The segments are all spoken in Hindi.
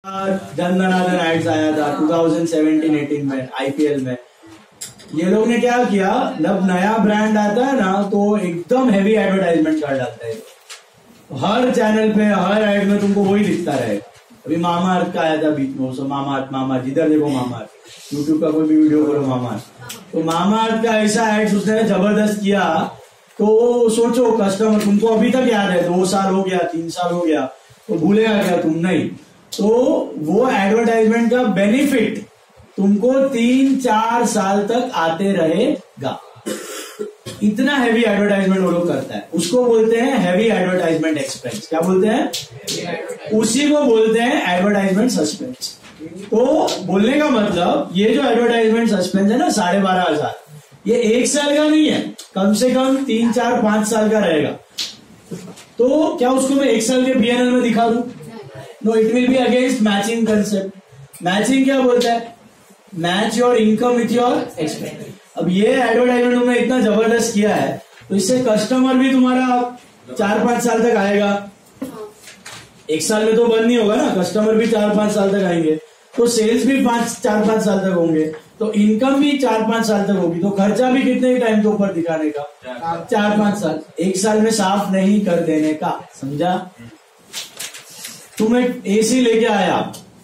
धनधनाधन एड्स आया था 2017-18 में आईपीएल में। ये लोग ने क्या किया, जब नया ब्रांड आता है ना तो एकदम हेवी एडवर्टाइजमेंट कर डालते हैं। हर चैनल पे हर एड में तुमको वही दिखता रहेगा। अभी मामा अर्थ का आया था बीच में, वो मामा जिधर देखो मामा, यूट्यूब का कोई भी वीडियो करो मामा। तो मामा अर्थ का ऐसा एड्स उसने जबरदस्त किया, तो सोचो कस्टमर, तुमको अभी तक याद है, 2 साल हो गया 3 साल हो गया, तो भूलेगा क्या तुम? नहीं। तो वो एडवर्टाइजमेंट का बेनिफिट तुमको 3-4 साल तक आते रहेगा। इतना हैवी एडवर्टाइजमेंट वो लोग करता है, उसको बोलते हैं हैवी एडवर्टाइजमेंट एक्सपेंस। क्या बोलते हैं? उसी को बोलते हैं एडवर्टाइजमेंट सस्पेंस। तो बोलने का मतलब ये जो एडवर्टाइजमेंट सस्पेंस है ना 12,500, ये 1 साल का नहीं है, कम से कम 3-4-5 साल का रहेगा। तो क्या उसको मैं 1 साल के पीएनएल में दिखा दूं? No, it will be against matching concept. Matching क्या बोलता है? Match your income with your expense. अब ये एडवर्टाइजमेंट तुमने इतना जबरदस्त किया है, तो इससे कस्टमर भी तुम्हारा 4-5 साल तक आएगा। 1 साल में तो बंद नहीं होगा ना, कस्टमर भी 4-5 साल तक आएंगे, तो सेल्स भी 4-5 साल तक होंगे, तो इनकम भी 4-5 साल तक होगी, तो खर्चा भी कितने टाइम के ऊपर दिखाने का? 4-5 साल। 1 साल में साफ नहीं कर देने का, समझा? तुम एक एसी लेके आया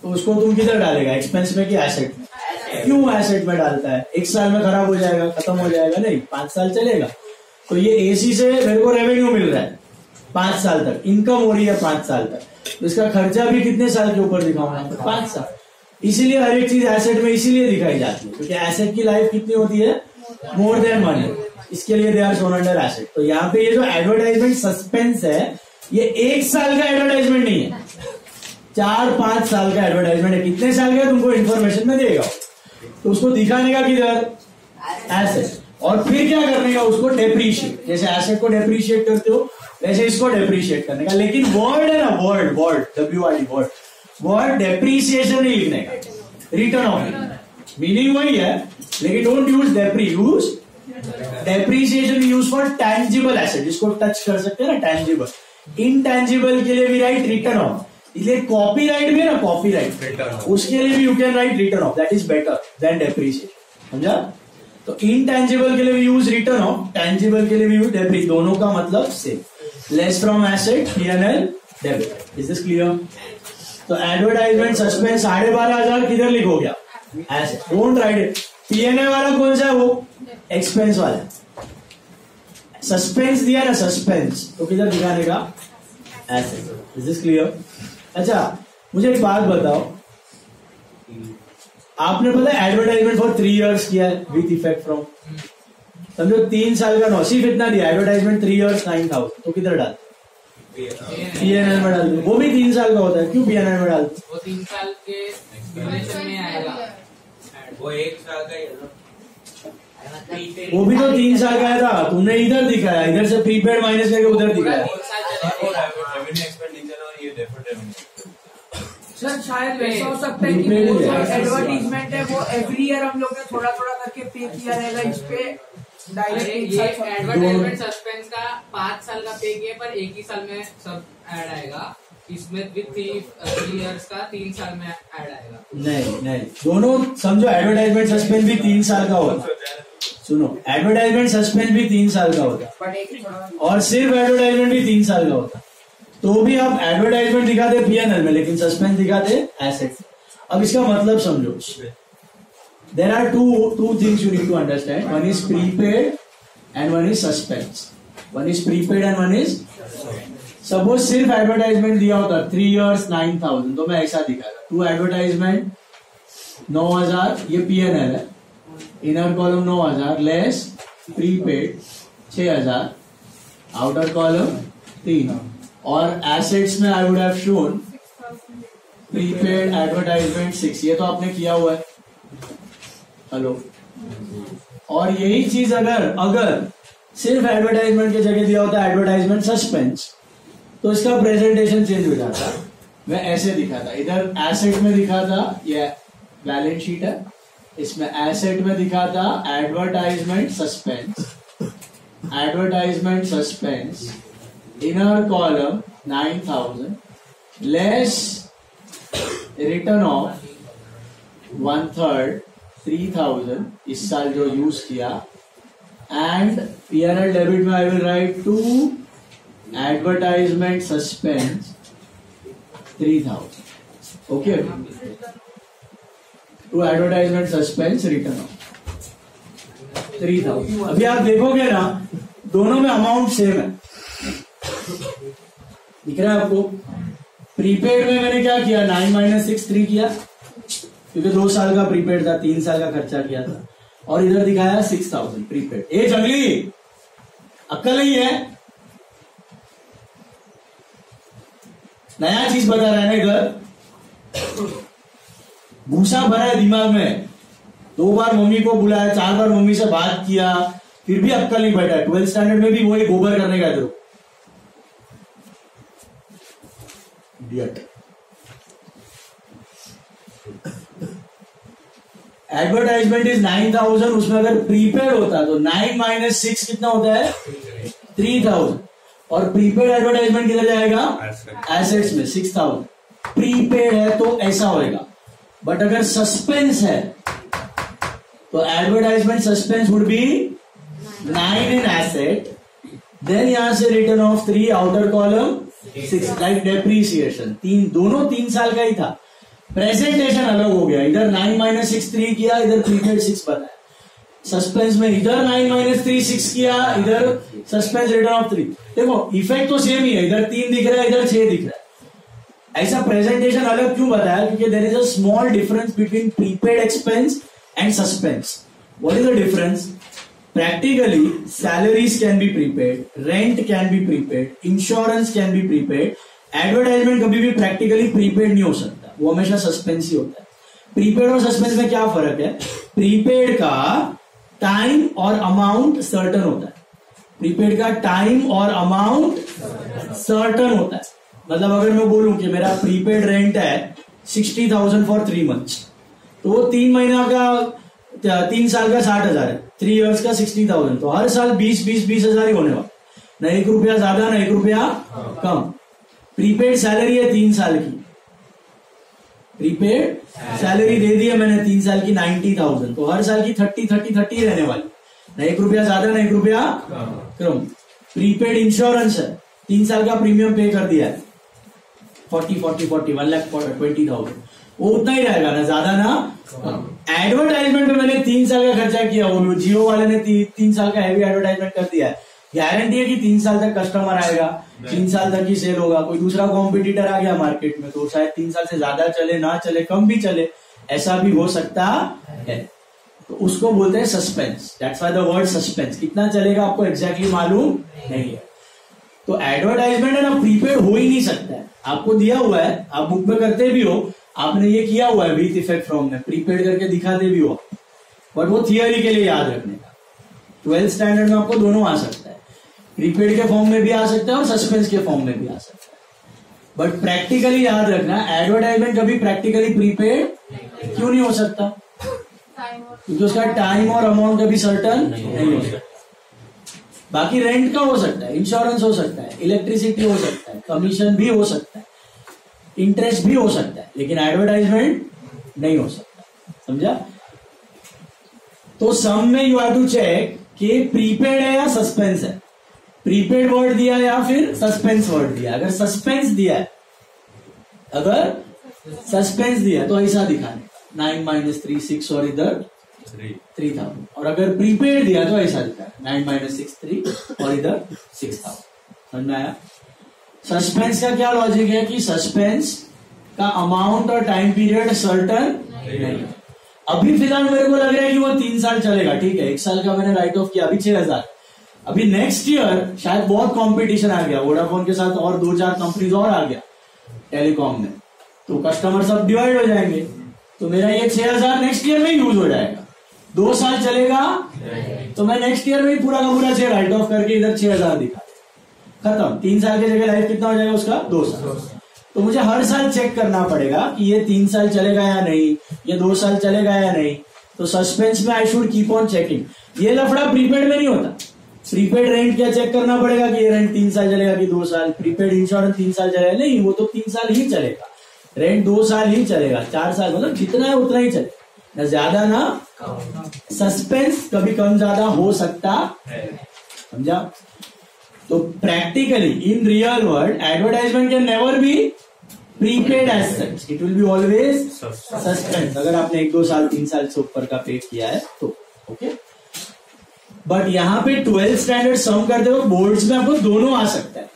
तो उसको तुम किधर डालेगा? एक्सपेंस में कि एसेट में? क्यों एसेट में डालता है? 1 साल में खराब हो जाएगा, खत्म हो जाएगा, नहीं 5 साल चलेगा। तो ये एसी से मेरे को रेवेन्यू मिल रहा है 5 साल तक, इनकम हो रही है 5 साल तक, तो इसका खर्चा भी कितने साल के ऊपर दिखाऊंगा? 5 साल। इसीलिए हर एक चीज एसेट में इसीलिए दिखाई जाती है, क्योंकि एसेट की लाइफ कितनी होती है? More than money. इसके लिए they are shown under asset. तो यहाँ पे ये जो एडवर्टाइजमेंट सस्पेंस है, ये 1 साल का एडवर्टाइजमेंट नहीं है, 4-5 साल का एडवर्टाइजमेंट है। कितने साल का तुमको इन्फॉर्मेशन में देगा, तो उसको दिखाने का किधर? एसेट। और फिर क्या करने का? उसको डेप्रीशिएट। जैसे एसेट को डेप्रीशिएट करते हो, वैसे इसको डेप्रीशिएट करने का। लेकिन वर्ड है ना, वर्ड WRD वर्ड डेप्रीसिएशन नहीं लिखने का, रिटर्न ऑफ। मीनिंग वही है, लेकिन don't use use depreciation. Use for tangible asset, जिसको टच कर सकते हैं ना, टैंजिबल। इनटैंजिबल के लिए भी राइट रिटर्न ऑफ। इसलिए कॉपीराइट भी है ना, कॉपीराइट, उसके लिए भी you can write return of, that is better than depreciation, समझा? तो इनटैंजिबल के लिए भी यूज रिटर्न ऑफ, टैंजिबल के लिए भी यूज डेप्री, दोनों का मतलब same. Less from asset, PNL, debit. Is this clear? तो एडवर्टाइजमेंट सस्पेंस 12,500 किधर लिखो गया? Asset. Don't write it. PNL वाला कौन सा है? वो एक्सपेंस वाला। सस्पेंस दिया ना, सस्पेंस, तो किधर दिखाने का? एसेट। Is this clear? अच्छा, मुझे एक बात बताओ, आपने पता है एडवर्टाइजमेंट फॉर 3 years किया है विथ इफेक्ट फ्रॉम, समझो 3 साल का, सिर्फ इतना दिया एडवर्टाइजमेंट 3 years 9,000, तो किधर डालते? पीएनएल में डालते। वो भी 3 साल का होता है, क्यों पीएनएल में डालते? वो 3 साल के ड्यूरेशन में आएगा, वो 1 साल का ही है। वो भी तो 3 साल का था, तुमने इधर दिखाया, इधर से प्रीपेड माइनस करके उधर दिखाया। सर शायद वैसा हो सकता है कि वो जो एडवर्टीजमेंट है वो एवरी ईयर हम लोग ने थोड़ा करके पे किया रहेगा इस पे डायरेक्ट। ये एडवर्टाइजमेंट सस्पेंस का 5 साल का पे किया, पर 1 ही साल में सब ऐड आएगा। इसमें विथ 3 years का 3 साल में ऐड आएगा। नहीं, दोनों समझो। एडवर्टाइजमेंट सस्पेंस भी 3 साल का होता है। सुनो, एडवर्टाइजमेंट सस्पेंस भी 3 साल का होता है, और सिर्फ एडवर्टाइजमेंट भी 3 साल का होता है। तो भी आप एडवर्टाइजमेंट दिखाते पीएनएल में, लेकिन सस्पेंस दिखाते एसेट। अब इसका मतलब समझो, there are two things you need to understand. One is prepaid and one is suspense. One is prepaid and one is, suppose सिर्फ एडवर्टाइजमेंट दिया होता 3 years 9,000, तो मैं ऐसा दिखाता। 2 एडवर्टाइजमेंट 9,000, ये पीएनएल है, inner column 9,000 less prepaid 6,000, outer column 3, और एसेट्स में I would have shown prepaid advertisement 6। ये तो आपने किया हुआ है, हेलो। और यही चीज अगर सिर्फ एडवर्टाइजमेंट की जगह दिया होता एडवर्टाइजमेंट सस्पेंस, तो इसका प्रेजेंटेशन चेंज हो जाता। मैं ऐसे दिखाता, इधर एसेट में दिखाता, ये बैलेंस शीट है, इसमें एसेट में दिखाता advertisement suspense, inner column 9,000 less return of 1/3 3,000 इस साल जो यूज किया, एंड P&L डेबिट में I will write to advertisement suspense 3,000. Okay, to advertisement suspense written off 3,000. अभी आप देखोगे ना, दोनों में अमाउंट सेम है. दिख रहा है आपको? प्रीपेड में मैंने क्या किया, 9 - 6 3 किया, क्योंकि 2 साल का प्रीपेड था, 3 साल का खर्चा किया था. और इधर दिखाया 6,000 प्रीपेड. ए जंगली, अक्ल नहीं है? नया चीज बता रहा है ना इधर, भूसा भरा है दिमाग में. 2 बार मम्मी को बुलाया, 4 बार मम्मी से बात किया, फिर भी अक्ल नहीं बैठा. 12th स्टैंडर्ड में भी वही गोबर करने का इधर. एडवर्टाइजमेंट इज 9,000, उसमें अगर प्रीपेड होता तो 9 - 6 कितना होता है, 3,000. और प्रीपेड एडवर्टाइजमेंट किधर जाएगा, एसेट्स में 6,000. प्रीपेड है तो ऐसा होएगा. बट अगर सस्पेंस है तो advertisement suspense would be 9 in asset, then यहां से written off 3 outer column 6 like depreciation. दोनों 3 साल का ही था. प्रेजेंटेशन अलग हो गया, इधर 9 - 6 3 किया, इधर प्रीपेड 6 बताया. सस्पेंस में इधर 9 - 3 6 किया, इधर सस्पेंस रिटर्न ऑफ 3. देखो इफेक्ट तो सेम ही है, इधर 3 दिख रहा है, इधर 6 दिख रहा है. ऐसा प्रेजेंटेशन अलग क्यों बताया, क्योंकि there is a small difference between prepaid expense and suspense. What is the difference? Practically, salaries can be prepaid, rent can be prepaid, insurance can be prepaid. Advertisement कभी भी practically prepaid नहीं हो सकता, वो हमेशा सस्पेंस ही होता है. प्रीपेड और सस्पेंस में क्या फर्क है? प्रीपेड का टाइम और अमाउंट सर्टन होता है. प्रीपेड का टाइम और अमाउंट सर्टन होता है. मतलब अगर मैं बोलूं कि मेरा प्रीपेड रेंट है 60,000 फॉर 3 months, तो वो 3 महीना का 3 साल का 60,000 है, 3 years का 60,000. तो हर साल 20,000 ही होने वाला. न 1 रुपया ज्यादा, न 1 रुपया कम. प्रीपेड सैलरी है 3 साल की, प्रीपेड सैलरी दे दी है मैंने 3 साल की 90,000, तो हर साल की 30 रहने वाली. न 1 रुपया ज्यादा, न 1 रुपया कम. प्रीपेड इंश्योरेंस है, 3 साल का प्रीमियम पे कर दिया है, 40 1,20,000, वो उतना ही रहेगा, ना ज्यादा ना. एडवर्टाइजमेंट में मैंने 3 साल का खर्चा किया, वो जियो वाले ने 3 साल का हैवी एडवर्टाइजमेंट कर दिया है. गारंटी है कि 3 साल तक कस्टमर आएगा, 3 साल तक ही सेल होगा. कोई दूसरा कॉम्पिटिटर आ गया मार्केट में तो शायद 3 साल से ज्यादा चले, ना चले, कम भी चले, ऐसा भी हो सकता है. तो उसको बोलते हैं suspense. That's why the word suspense. कितना चलेगा आपको एग्जैक्टली मालूम नहीं है. तो एडवर्टाइजमेंट है ना, प्रीपेड हो ही नहीं सकता है. आपको दिया हुआ है, आप बुक में करते भी हो, आपने ये किया हुआ है विथ इफेक्ट फ्रॉम में, प्रीपेड करके दिखाते भी हो, बट वो थियरी के लिए याद रखने का. 12th स्टैंडर्ड में आपको दोनों आ सकता है, प्रीपेड के फॉर्म में भी आ सकता है और सस्पेंस के फॉर्म में भी आ सकता है. बट प्रैक्टिकली याद रखना, एडवर्टाइजमेंट कभी प्रैक्टिकली प्रीपेड क्यों नहीं हो सकता? क्योंकि उसका टाइम और अमाउंट कभी सर्टन नहीं हो सकता. बाकी रेंट का हो सकता है, इंश्योरेंस हो सकता है, इलेक्ट्रिसिटी हो सकता है, कमीशन भी हो सकता है, इंटरेस्ट भी हो सकता है, लेकिन एडवर्टाइजमेंट नहीं हो सकता. समझा? तो सम में यू हैव टू चेक कि प्रीपेड है या सस्पेंस है. प्रीपेड वर्ड दिया या फिर सस्पेंस वर्ड दिया. अगर सस्पेंस दिया है, अगर सस्पेंस दिया तो ऐसा दिखाने, 9 - 3 6 और इधर 3,000. और अगर प्रीपेड दिया तो ऐसा दिखा, 9 - 6 3 और इधर 6,000. समझ में आया? सस्पेंस का क्या लॉजिक है कि सस्पेंस का अमाउंट और टाइम पीरियड सर्टन नहीं. अभी फिलहाल मेरे को लग रहा है कि वो 3 साल चलेगा, ठीक है, 1 साल का मैंने राइट ऑफ किया, अभी 6,000. अभी नेक्स्ट ईयर शायद बहुत कंपटीशन आ गया, वोडाफोन के साथ और 2-4 कंपनीज और आ गया टेलीकॉम में, तो कस्टमर सब डिवाइड हो जाएंगे. तो मेरा ये 6,000 नेक्स्ट ईयर में यूज हो जाएगा. 2 साल चलेगा तो मैं नेक्स्ट ईयर में पूरा का पूरा 6 राइट ऑफ करके इधर 6,000 दिखा, खत्म. 3 साल की जगह लाइफ कितना हो जाएगा उसका? 2 साल. तो मुझे हर साल चेक करना पड़ेगा कि ये 3 साल चलेगा या नहीं, ये 2 साल चलेगा या नहीं. तो सस्पेंस में I should keep on checking. ये लफड़ा प्रीपेड में नहीं होता. प्रीपेड रेंट क्या चेक करना पड़ेगा कि ये रेंट 3 साल चलेगा कि 2 साल. प्रीपेड इंश्योरेंस 3 साल चलेगा, नहीं, वो तो 3 साल ही चलेगा. रेंट 2 साल ही चलेगा, 4 साल मतलब जितना है उतना ही चले, ना ज्यादा ना। सस्पेंस कभी कम ज्यादा हो सकता है, समझा? तो practically in real world advertisement can never be prepaid as such, it will be always suspense, अगर आपने 1-2 साल 3 साल से ऊपर का पे किया है तो। ओके, बट यहाँ पे 12th स्टैंडर्ड सम करते हो बोर्ड्स में आपको दोनों आ सकता है,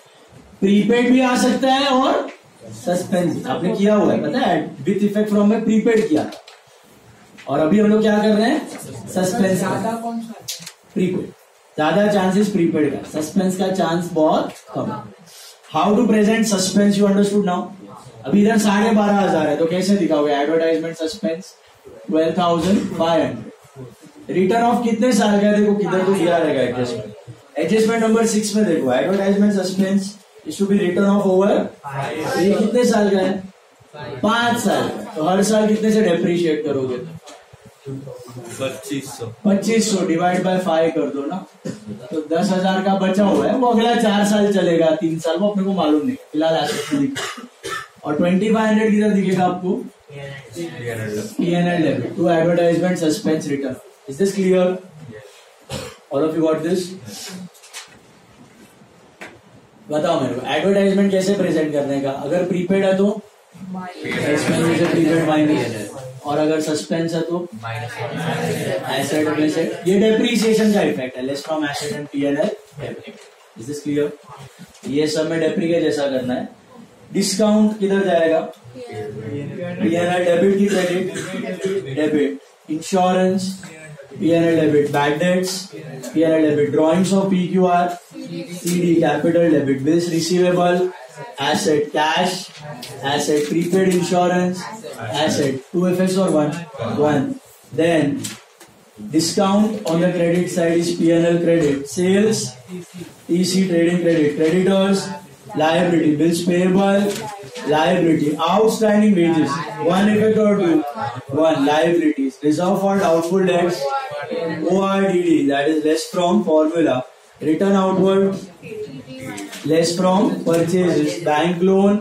प्रीपेड भी आ सकता है और सस्पेंस। आपने किया हुआ है पता है, विथ इफेक्ट फ्रॉम में प्रीपेड किया था, और अभी हम लोग क्या कर रहे हैं, सस्पेंस। ज्यादा कौन सा? प्रीपेड ज्यादा चांसेस प्रीपेड का, सस्पेंस का चांस बहुत कम। How to present suspense, you understood now? अभी इधर 12,500 है तो कैसे दिखाओगे एडवर्टाइजमेंट सस्पेंस? 12,500। रिटर्न ऑफ कितने साल का है देखो, किधर को दिया रहेगा एडजस्टमेंट। एडजस्टमेंट नंबर 6 में देखो, advertisement suspense is to be written off over, ये कितने साल का है? 5 साल का। तो हर साल कितने से डेप्रिशिएट करोगे? 2500 डिवाइड बाय 5 कर दो ना, तो 10,000 का बचा हुआ है, वो अगला 4 साल चलेगा, 3 साल, वो अपने को मालूम नहीं, फिलहाल एसेट में दिखा। और 2500 किधर दिखेगा आपको? P&L debit to advertisement suspense written. Is this clear? All of you got this? बताओ मेरे को एडवर्टाइजमेंट कैसे प्रेजेंट करने का? अगर प्रीपेड है तो प्रीपेड माइनस, और अगर सस्पेंस है तो एसेट में से, ये डेप्रीसिएशन का इफेक्ट है, less from asset and P&L debit. Is this clear? ये सब में डेप्री के जैसा करना है। डिस्काउंट किधर जाएगा? P&L डेबिट की credit debit, insurance P&L debit, bad debts P&L debit, drawings of PQR CD capital debit, bills receivable asset, cash asset, prepaid insurance asset, 2 FS or 1. Then discount on the credit side is P&L credit, sales EC trading credit, creditors liability, bills payable liability, outstanding wages 1 effect or 2, 1 liabilities, reserve for doubtful debts ORDD, that is less from formula, return outward less from purchases, bank loan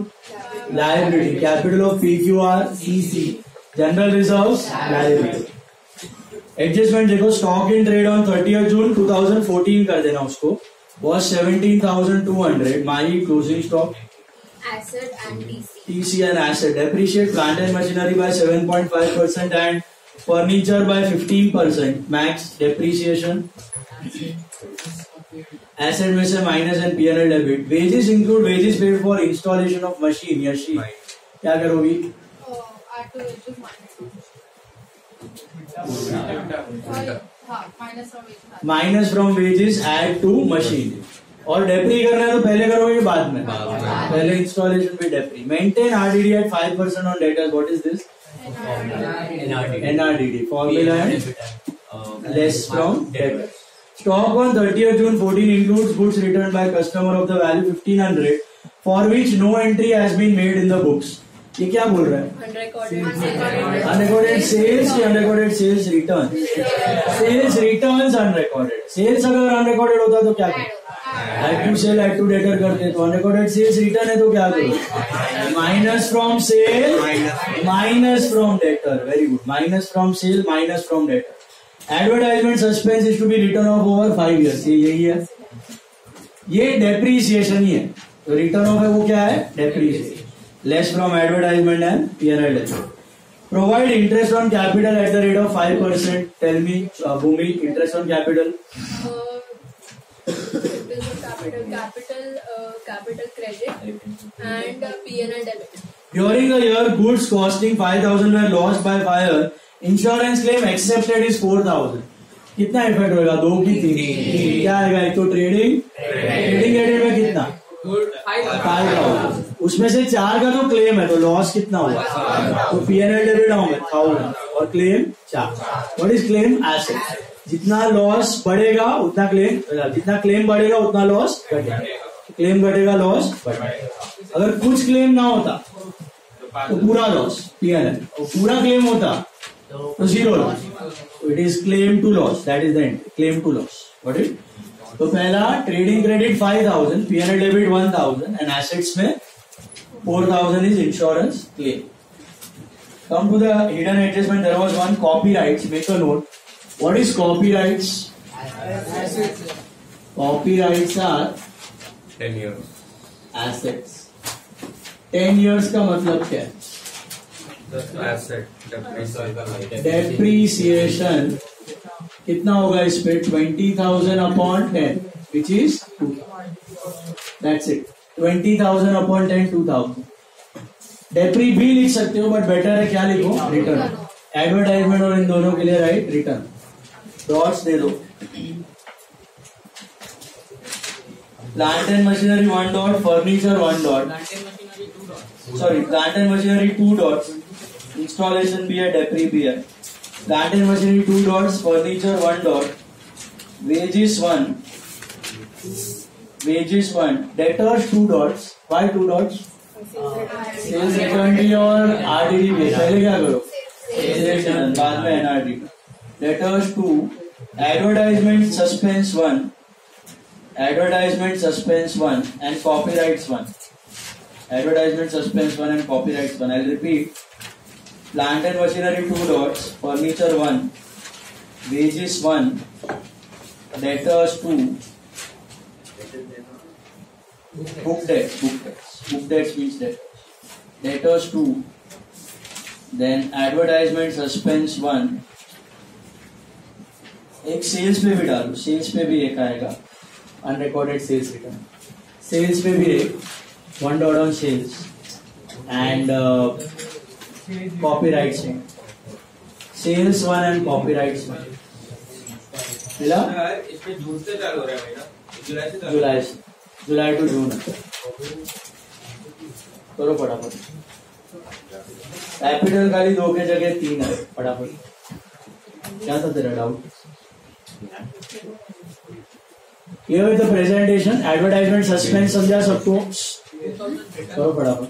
liability, capital of PQR CC, general reserves liability. Adjustment देखो, stock in trade on 30th June 2014 कर देना उसको, was 17,200, my closing stock asset and TC and asset, depreciate plant and machinery by 7.5% and furniture by 15%, max depreciation, asset में से minus and P&L debit, wages include wages paid for installation of machine या शी, क्या करोगी? Minus from wages add to machine. और डेप्री करना है तो पहले करोगे बाद में? पहले इंस्टॉलेशन पे डेप्री। Maintain RDD at 5% on debtors, what is this? NRDD formula है less from debtors. Stock on 30th June 14 includes goods returned by customer of the value 1,500 for which no entry has been made in the books. ये क्या बोल रहा है? Unrecorded sales या unrecorded sales return? Sales returns unrecorded. Sales अगर unrecorded होता तो क्या करो? Add to sale, add to debtor करते, तो unrecorded sales return है तो क्या करो? Minus from sale, minus from debtor. Very good. Minus from sale, minus from debtor. Advertisement suspense is to be written off over 5 years, ये यही है, ये डेप्रीसिएशन ही है। तो रिटर्न ऑफ है वो क्या है? Depreciation, less from advertisement and P&L debit. Provide interest on capital at the rate of 5%, tell me Bhumi, interest on capital? capital credit and P&L debit. During the year goods costing 5,000 were lost by fire, insurance claim accepted is 4,000। कितना इफेक्ट होगा? 2 की 3? क्या आएगा? एक तो ट्रेडिंग क्रेडिट में कितना? 5,000, उसमें से 4 का तो क्लेम है, तो लॉस कितना होगा? तो P&L डेबिट होंगे 1000 और claim 4। What is claim? Asset. जितना लॉस बढ़ेगा उतना क्लेम, जितना क्लेम बढ़ेगा उतना लॉस घटेगा, क्लेम घटेगा लॉस बढ़ेगा। अगर कुछ क्लेम ना होता तो पूरा लॉस P&L, और पूरा क्लेम होता तो 0 loss. It is claim to loss, that is the end, claim to loss. What is? तो पहला trading credit 5,000, P&L debit 1,000 and assets में 4,000 is insurance claim. Come to the hidden adjustment. There was one copyrights. Make a note. What is copyrights? Copyrights are 10 years. assets. 10 years का मतलब क्या है? The asset Depreciation कितना होगा इस पे? 20,000 upon 10, which is 2. That's it. 20,000 upon 10, 2,000. डेप्री भी लिख सकते हो, बट बेटर है क्या लिखो? रिटर्न. एडवर्टाइजमेंट और इन दोनों के लिए राइट रिटर्न. डॉट्स दे दो. Plant and machinery 1 dot, furniture 1 dot. Sorry, plant and machinery 2 dots. Installation भी है, डेप्री भी है. Plant and machinery 2 dots, furniture 1 dot, wages 1, debtors 2 dots. Why 2 dots? Sales return और आरडीडी भी. पहले क्या करो? सेल्स रिटर्न, बाद में NRD. Debtors 2, advertisement suspense 1, and copyrights 1. Advertisement suspense 1 and copyrights 1. I'll repeat. Plant and machinery 2 dots, furniture 1, wages 1, debtors 2, book debts means debtors 2, then advertisement suspense 1. एक सेल्स पे भी डालो, सेल्स पे भी एक आएगा, अनरिकॉर्डेड सेल्स रिटर्न. सेल्स पे भी एक 1 dot on sales and copyrights में सेल्स 1 एंड कॉपीराइट्स में मिला. इस पे जून से चालू हो रहा है भाई ना, जुलाई टू जून. करो फटाफट. कैपिटल खाली 2 के जगह 3 है. फटाफट. क्या था तेरा डाउट? ये with the presentation advertisement suspense समझा सबको? करो फटाफट.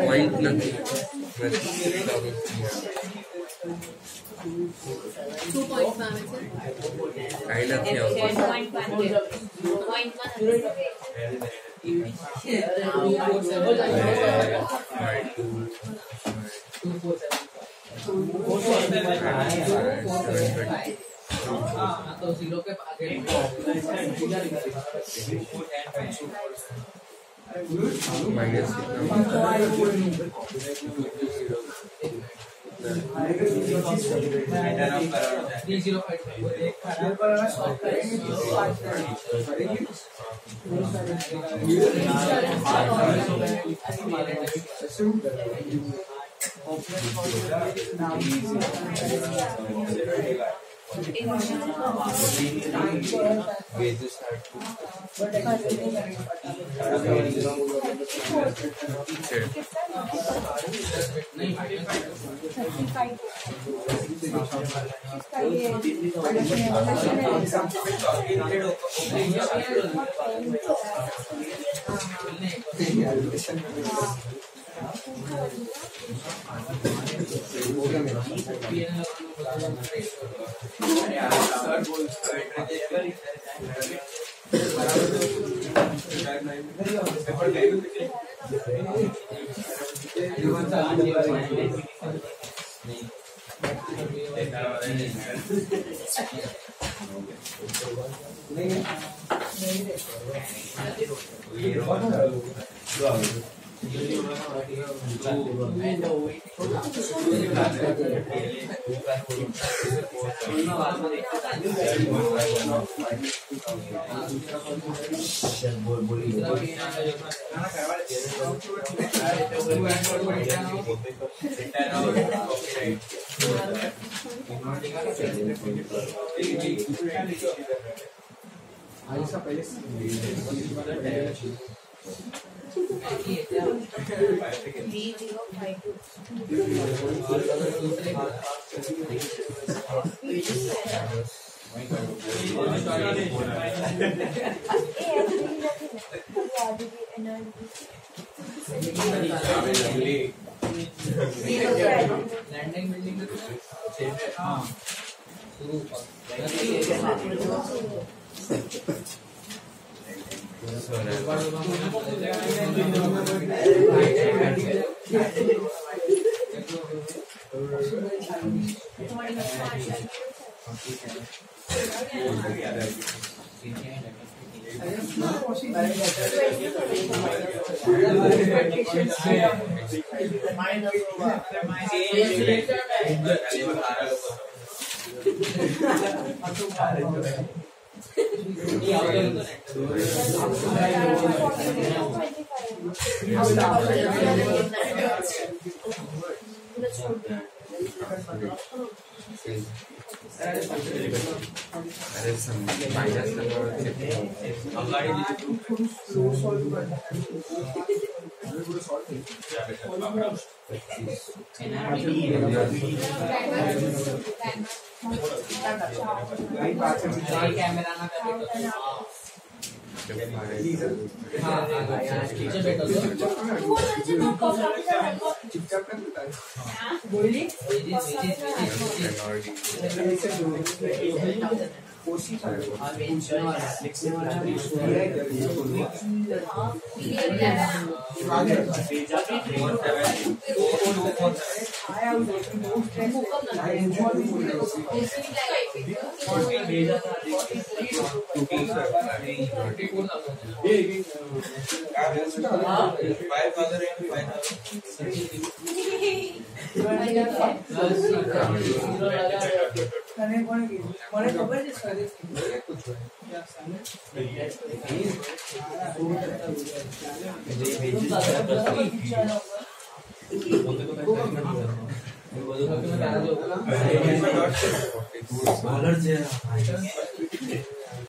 पॉइंट नहीं 2.5 तो 0 के आगे माइनस लैंडिंग बिल्डिंग